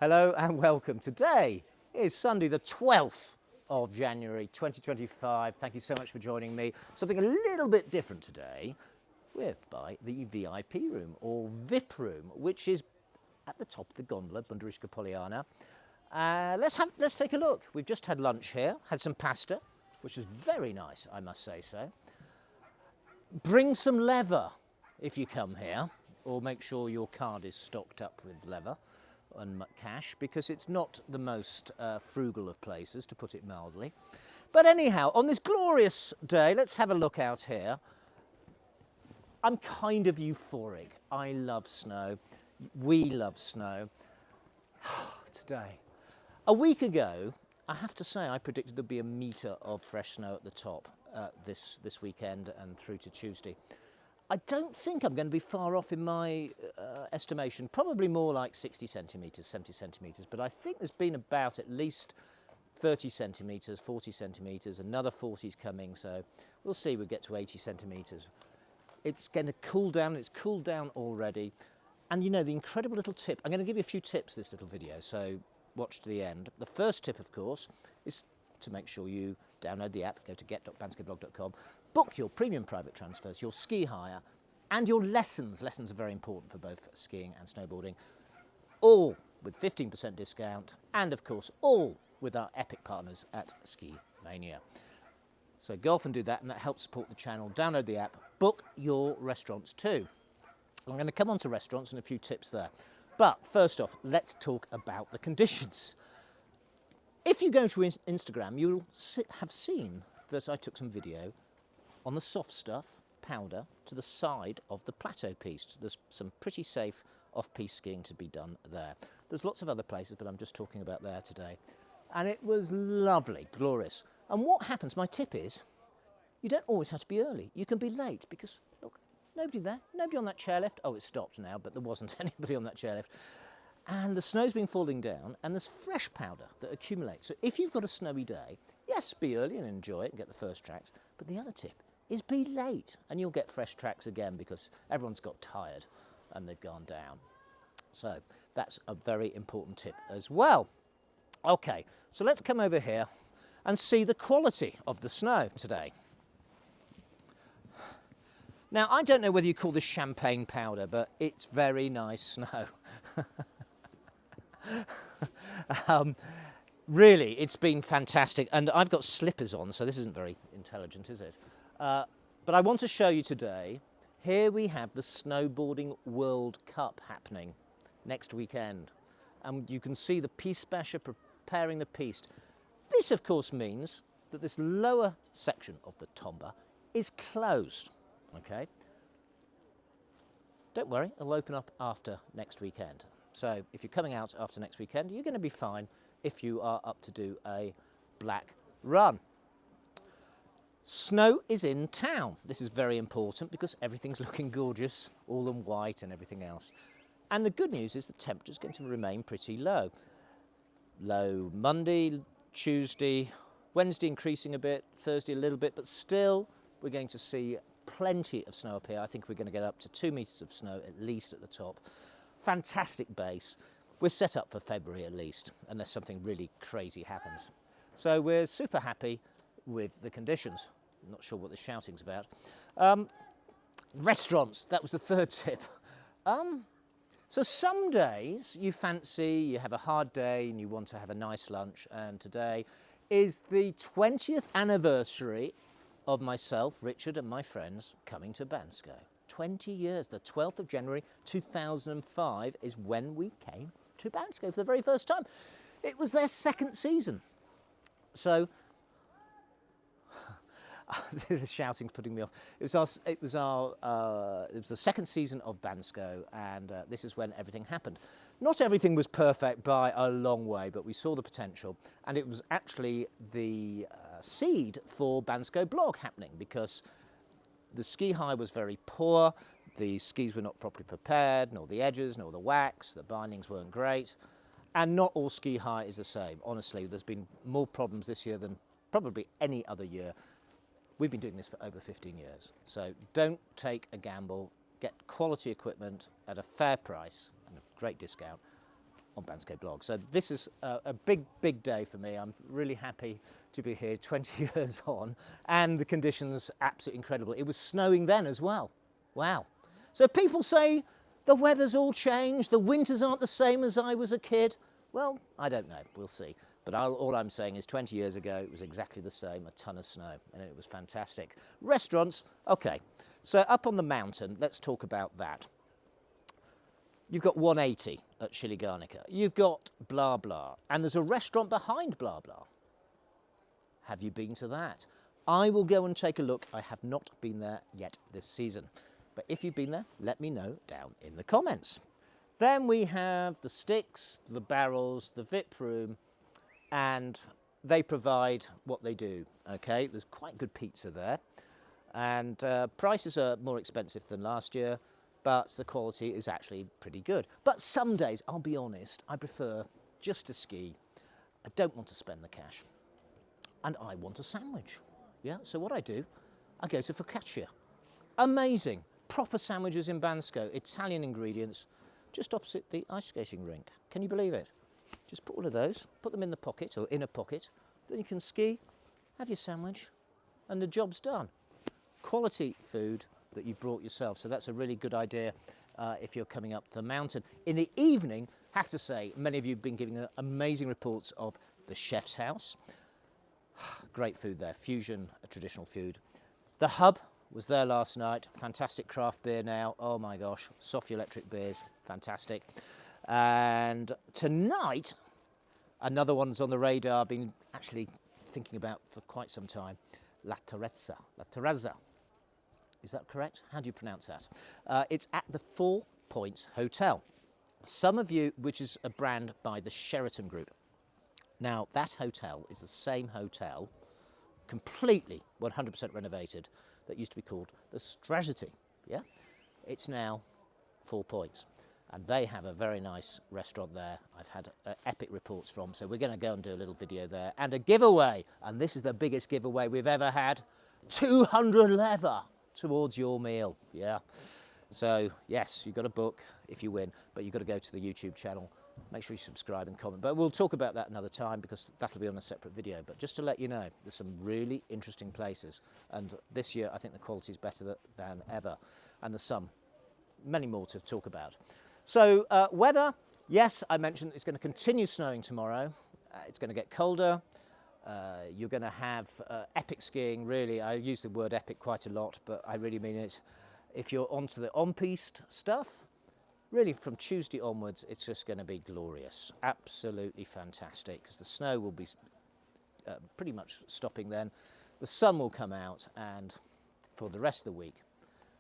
Hello and welcome. Today is Sunday the 12th of January 2025. Thank you so much for joining me. Something a little bit different today. We're by the VIP room or VIP room, which is at the top of the gondola, Bunderishka Poliana. Let's take a look. We've just had lunch here, had some pasta, which is very nice, I must say so. Bring some leather if you come here, or make sure your card is stocked up with leather and cash, because it's not the most frugal of places, to put it mildly. But anyhow, on this glorious day, let's have a look out here. I'm kind of euphoric. I love snow. We love snow. Today. A week ago, I have to say, I predicted there'd be a metre of fresh snow at the top this weekend and through to Tuesday. I don't think I'm going to be far off in my estimation, probably more like 60 centimetres, 70 centimetres, but I think there's been about at least 30 centimetres, 40 centimetres, another 40's coming, so we'll see, we'll get to 80 centimetres. It's going to cool down, it's cooled down already, and you know, the incredible little tip, I'm going to give you a few tips this little video, so watch to the end. The first tip, of course, is to make sure you download the app, go to get.banskoblog.com, book your premium private transfers, your ski hire, and your lessons. Lessons are very important for both skiing and snowboarding, all with 15% discount, and of course, all with our epic partners at Ski Mania. So go off and do that, and that helps support the channel. Download the app, book your restaurants too. I'm going to come on to restaurants and a few tips there. But first off, let's talk about the conditions. If you go to Instagram, you'll have seen that I took some video on the soft stuff, powder, to the side of the plateau piste. There's some pretty safe off-piste skiing to be done there. There's lots of other places, but I'm just talking about there today. And it was lovely, glorious. And what happens, my tip is, you don't always have to be early. You can be late because, look, nobody there, nobody on that chairlift. Oh, it's stopped now, but there wasn't anybody on that chairlift. And the snow's been falling down, and there's fresh powder that accumulates. So if you've got a snowy day, yes, be early and enjoy it and get the first tracks. But the other tip is be late, and you'll get fresh tracks again because everyone's got tired and they've gone down. So that's a very important tip as well. Okay, so let's come over here and see the quality of the snow today. Now, I don't know whether you call this champagne powder, but it's very nice snow. Really, it's been fantastic, and I've got slippers on, so this isn't very intelligent, is it? But I want to show you today, here we have the Snowboarding World Cup happening next weekend, and you can see the piste basher preparing the piste. This, of course, means that this lower section of the tomba is closed, okay? Don't worry, it'll open up after next weekend. So if you're coming out after next weekend, you're going to be fine if you are up to do a black run. Snow is in town. This is very important because everything's looking gorgeous, all in white and everything else. And the good news is the temperature's going to remain pretty low. Low Monday, Tuesday, Wednesday increasing a bit, Thursday a little bit, but still we're going to see plenty of snow up here. I think we're going to get up to 2 metres of snow at least at the top. Fantastic base. We're set up for February at least, unless something really crazy happens. So we're super happy with the conditions. I'm not sure what the shouting's about. Restaurants, that was the third tip. So some days you fancy, you have a hard day and you want to have a nice lunch, and today is the 20th anniversary of myself, Richard, and my friends coming to Bansko. 20 years, the 12th of January 2005 is when we came to Bansko for the very first time. It was their second season. So, the shouting's putting me off. It was the second season of Bansko, and this is when everything happened. Not everything was perfect by a long way, but we saw the potential, and it was actually the seed for Bansko Blog happening, because the ski high was very poor, the skis were not properly prepared, nor the edges, nor the wax, the bindings weren't great, and not all ski high is the same. Honestly, there's been more problems this year than probably any other year. We've been doing this for over 15 years, so don't take a gamble, get quality equipment at a fair price and a great discount, on Bansko Blog. So this is a big, big day for me. I'm really happy to be here 20 years on, and the conditions absolutely incredible. It was snowing then as well. Wow. So people say the weather's all changed, the winters aren't the same as I was a kid. Well, I don't know, we'll see. But all I'm saying is 20 years ago, it was exactly the same, a ton of snow, and it was fantastic. Restaurants, okay. So up on the mountain, let's talk about that. You've got 180 at Shiligarnica. You've got Blah Blah, and there's a restaurant behind Blah Blah. Have you been to that? I will go and take a look. I have not been there yet this season. But if you've been there, let me know down in the comments. Then we have the sticks, the barrels, the VIP room, and they provide what they do, okay? There's quite good pizza there, and prices are more expensive than last year, but the quality is actually pretty good. But some days, I'll be honest, I prefer just to ski. I don't want to spend the cash, and I want a sandwich. Yeah, so what I do, I go to Focaccia. Amazing, proper sandwiches in Bansko, Italian ingredients, just opposite the ice skating rink. Can you believe it? Just put one of those, put them in the pocket or in a pocket, then you can ski, have your sandwich, and the job's done. Quality food that you brought yourself, so that's a really good idea if you're coming up the mountain. In the evening, have to say, many of you have been giving amazing reports of the chef's house. Great food there, fusion, traditional food. The Hub was there last night, fantastic craft beer now, oh my gosh, Sofia Electric beers, fantastic. And tonight, another one's on the radar, I've been actually thinking about for quite some time, La Terrazza. Is that correct? How do you pronounce that? It's at the 4 Points Hotel. Some of you, which is a brand by the Sheraton Group. Now, that hotel is the same hotel, completely 100% renovated, that used to be called the Strategy. Yeah? It's now 4 Points. And they have a very nice restaurant there. I've had epic reports from, so we're going to go and do a little video there. And a giveaway, and this is the biggest giveaway we've ever had, 200 leather towards your meal. Yeah. So, yes, you've got to book if you win, but you've got to go to the YouTube channel. Make sure you subscribe and comment. But we'll talk about that another time because that'll be on a separate video. But just to let you know, there's some really interesting places. And this year, I think the quality is better than ever. And there's many more to talk about. So weather, yes, I mentioned it's going to continue snowing tomorrow. It's going to get colder. You're going to have epic skiing, really. I use the word epic quite a lot, but I really mean it. If you're onto the on-piste stuff, really from Tuesday onwards, it's just going to be glorious. Absolutely fantastic, because the snow will be pretty much stopping then. The sun will come out, and for the rest of the week,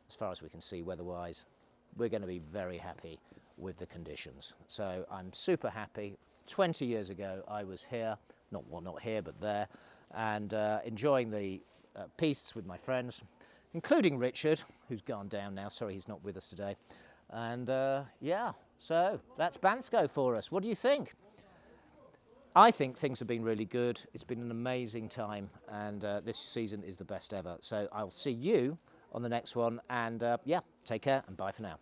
as far as we can see weather-wise, we're going to be very happy with the conditions. So I'm super happy. 20 years ago, I was here, not here, but there, and enjoying the pistes with my friends, including Richard, who's gone down now. Sorry, he's not with us today. And yeah, so that's Bansko for us. What do you think? I think things have been really good. It's been an amazing time, and this season is the best ever. So I'll see you on the next one, and yeah, take care and bye for now.